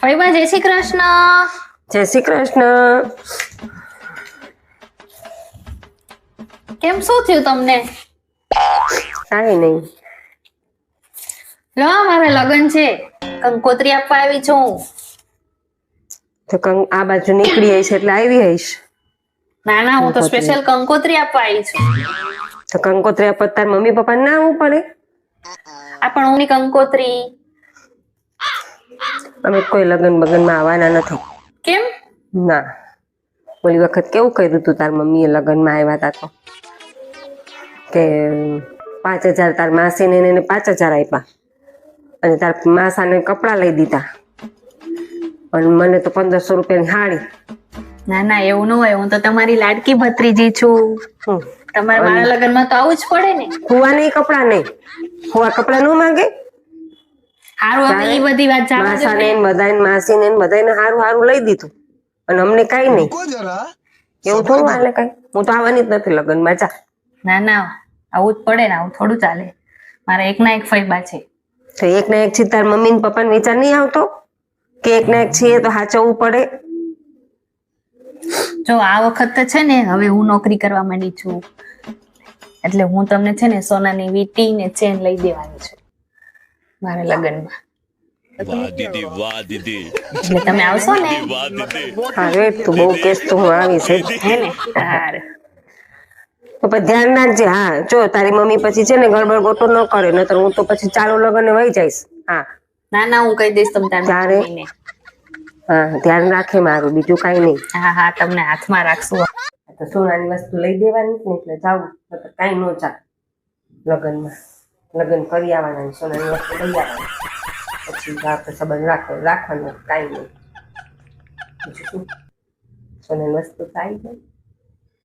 ફઈબા જય શ્રી કૃષ્ણ. જય શ્રી કૃષ્ણ. કેમ શું થયું તમને? કાંઈ નહીં. લો મારે લગ્ન છે, કંકોત્રી આપવા આવી છું. તો આ બાજુ નીકળી આવીશ એટલે આવી આવીશ. ના ના, હું તો સ્પેશિયલ કંકોત્રી આપવા આવી છું. તો કંકોત્રી આપવા તાર મમ્મી પપ્પા ના આવવું પડે? આ પણ ઊની કંકોત્રી. અમે કોઈ લગ્ન બગનમાં આવવાના નથી. કેમ? ના, ઓલી વખત કેવું કર્યું તું તાર મમ્મીએ લગ્નમાં આવ્યા હતા તો કે 5,000 તાર માસીને એને 5,000 આપ્યા અને તાર માસાને કપડાં લઈ દીધા અને મને તો 1,500 રૂપિયાની સાડી. ના ના, એવું ન હોય. હું તો તમારી લાડકી ભત્રીજી છું. તમારે મારા લગ્નમાં તો આવું જ પડે ને. હુવા નહીં, કપડાં નહીં. હુવા કપડાં ન માંગે? હારું, હવે ઈ બધી વાત જાણવા દો માસાને ને. બધાને માસીને બધાને હારું હારું લઈ દીધું અને અમને કઈ નહીં. એવું થોડું હાલે કઈ? હું તો આવવાની જ નથી લગ્નમાં. જા. ના ના, આવું જ પડે ને. આવું થોડું ચાલે. મારા એક ના એક ફઈબા છે. તો એક ના એક છે તાર મમ્મી ને પપ્પાને વિચાર નહીં આવતો કે એક ના એક છીએ તો સાચવવું પડે? જો આ વખત છે ને, હવે હું નોકરી કરવા માંડી છું એટલે હું તમને છે ને સોનાની વીંટી ને ચેન લઈ દેવાની છું મારા લગ્નમાં. વાહ દીદી એટલે તમે આવશો ને? હા રેટ તું બહુ કેસ તો હું આવીશ જ. હે ને? સારું. તો પછી ધ્યાન રાખજે. હા જો તારી મમ્મી પછી છે ને ગડબડ ગોટો ન કરે, નતર હું તો પછી ચાલુ લગન વહી જઈશ. હા ના ના, હું કહી દઈશ તમે તારી ત્યારે મમ્મીને. હા ધ્યાન રાખે મારું, બીજું કઈ નહીં. હા હા, તમને હાથમાં રાખશું. તો સોનાની વસ્તુ લઈ દેવાની ને એટલે જાવું, નકર કાંઈ ન ચાલે લગ્નમાં. લગ્ન કરી આવવાના, સોનાની વસ્તુ લઈ આવવાની, પછી આપણે સંબંધ રાખવાનો, કાંઈ નહીં. બીજું શું? સોનાની વસ્તુ તો આવી જાય.